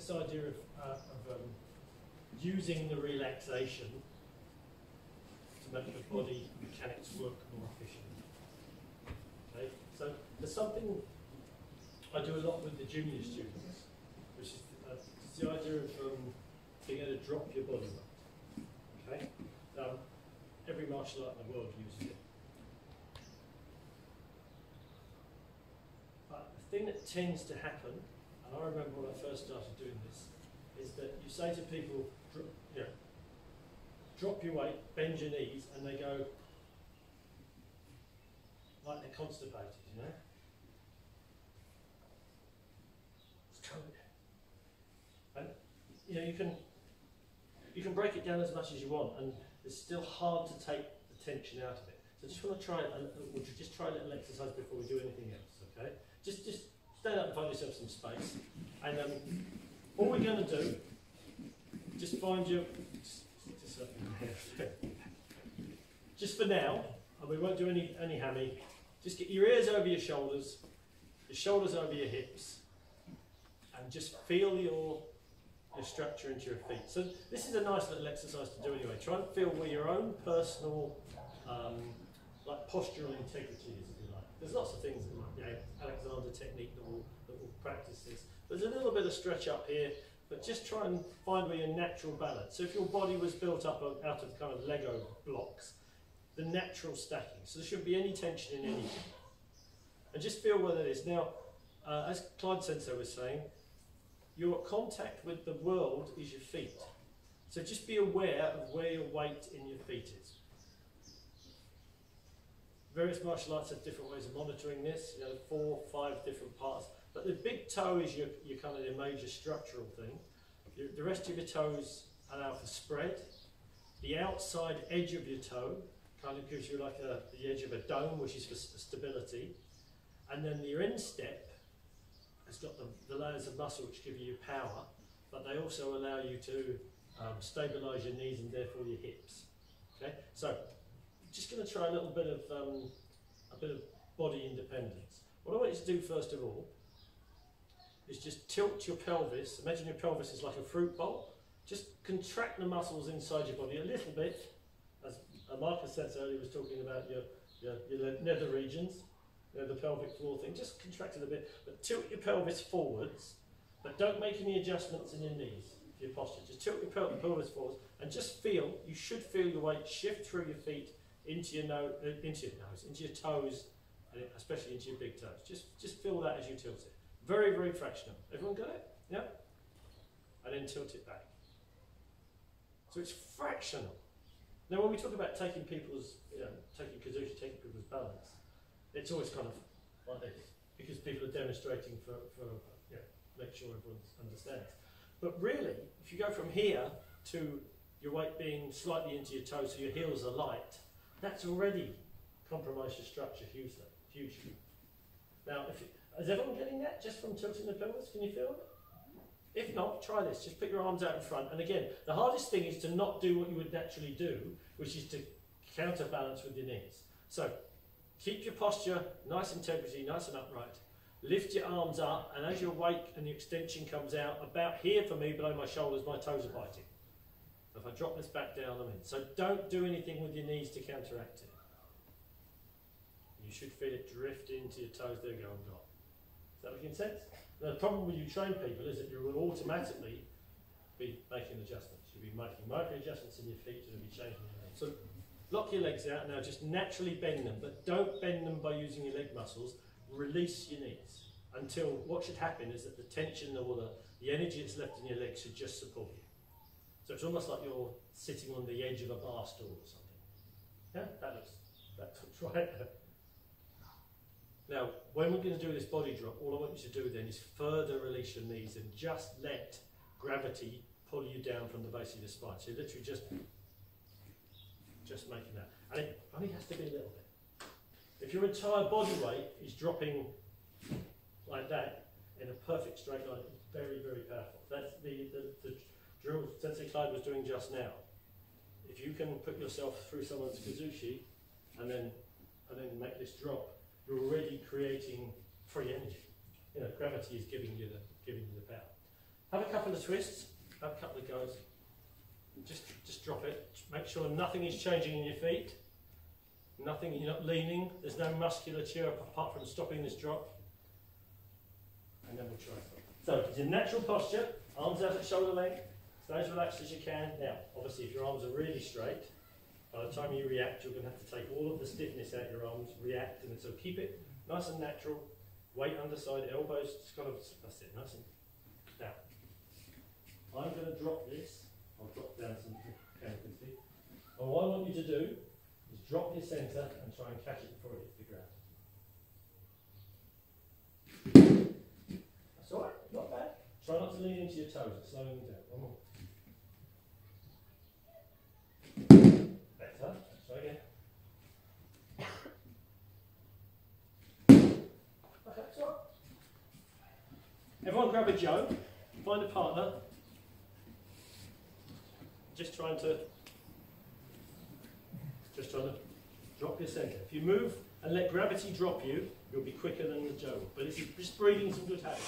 this idea of using the relaxation to make the body mechanics work more efficiently. Okay, so there's something I do a lot with the junior students, which is the idea of being able to drop your body weight. Okay, every martial art in the world uses it. But the thing that tends to happen, and I remember when I first started doing this, is that you say to people, drop your weight, bend your knees, and they go like they're constipated, you know? Let's go there. And you know, you can break it down as much as you want, and it's still hard to take the tension out of it. So just want to try just try a little exercise before we do anything else, okay? Just stand up and find yourself some space. And all we're going to do, just find your, just for now, and we won't do any hammy, just get your ears over your shoulders over your hips, and just feel your structure into your feet. So this is a nice little exercise to do anyway. Try and feel where your own personal like postural integrity is, if you like. There's lots of things, you know, Alexander technique that will practice this. There's a little bit of stretch up here, but just try and find where your natural balance. So if your body was built up out of kind of Lego blocks, the natural stacking. So there shouldn't be any tension in anything. And just feel where that is. Now, as Clyde Sensei was saying, your contact with the world is your feet. So just be aware of where your weight in your feet is. Various martial arts have different ways of monitoring this, you know, 4, 5 different parts. But the big toe is your kind of your major structural thing. The rest of your toes allow for spread. The outside edge of your toe kind of gives you like the edge of a dome, which is for stability. And then your instep has got the layers of muscle which give you power, but they also allow you to stabilise your knees and therefore your hips. Okay, so just going to try a little bit of body independence. What I want you to do first of all is just tilt your pelvis. Imagine your pelvis is like a fruit bowl. Just contract the muscles inside your body a little bit, as Marcus said earlier, was talking about your nether regions, you know, the pelvic floor thing. Just contract it a bit, but tilt your pelvis forwards, but don't make any adjustments in your knees, your posture. Just tilt your pelvis forwards, and just feel, you should feel your weight shift through your feet into your nose, into your toes, and especially into your big toes. Just feel that as you tilt it. Very, very fractional. Everyone got it? Yeah? And then tilt it back. So it's fractional. Now when we talk about taking people's, taking kazushi, taking people's balance, it's always kind of like this, because people are demonstrating for make sure everyone understands. But really, if you go from here to your weight being slightly into your toes so your heels are light, that's already compromised your structure hugely. Now, is everyone getting that just from tilting the pelvis? Can you feel it? If not, try this. Just put your arms out in front. And again, the hardest thing is to not do what you would naturally do, which is to counterbalance with your knees. So, keep your posture, nice integrity, nice and upright. Lift your arms up, and as your weight and the extension comes out, about here for me, below my shoulders, my toes are biting. If I drop this back down, I'm in. So don't do anything with your knees to counteract it. You should feel it drift into your toes. There you go, I'm gone. Is that making sense? Now, the problem when you train people is that you will automatically be making adjustments. You'll be making micro adjustments in your feet, and you'll be changing your legs. So lock your legs out now, just naturally bend them, but don't bend them by using your leg muscles. Release your knees until what should happen is that the tension or the energy that's left in your legs should just support you. So it's almost like you're sitting on the edge of a bar stool or something. Yeah, that looks right. Now, when we're going to do this body drop, all I want you to do then is further release your knees and just let gravity pull you down from the base of your spine. So you're literally just making that. And it only has to be a little bit. If your entire body weight is dropping like that in a perfect straight line, it's very, very powerful. That's the drill Sensei Clyde was doing just now. If you can put yourself through someone's kazushi and then make this drop, you're already creating free energy. You know, gravity is giving you the power. Have a couple of twists, have a couple of goes. Just drop it. Make sure nothing is changing in your feet. Nothing, you're not leaning. There's no musculature apart from stopping this drop. And then we'll try. So it's a natural posture, arms out at shoulder length, stay as relaxed as you can. Now, obviously if your arms are really straight, by the time you react, you're going to have to take all of the stiffness out of your arms, react, and so keep it nice and natural. Weight underside, elbows, just kind of, that's it, nice and down. I'm going to drop this. I'll drop down some canopy. And what I want you to do is drop your centre and try and catch it before it hits the ground. That's alright, not bad. Try not to lean into your toes, it's slowing them down. One more. Better, let's try again. Okay, that's alright. Everyone grab a Joe, find a partner. Just trying to drop your centre. If you move and let gravity drop you, you'll be quicker than the Joe. But if you're just breeding some good habits.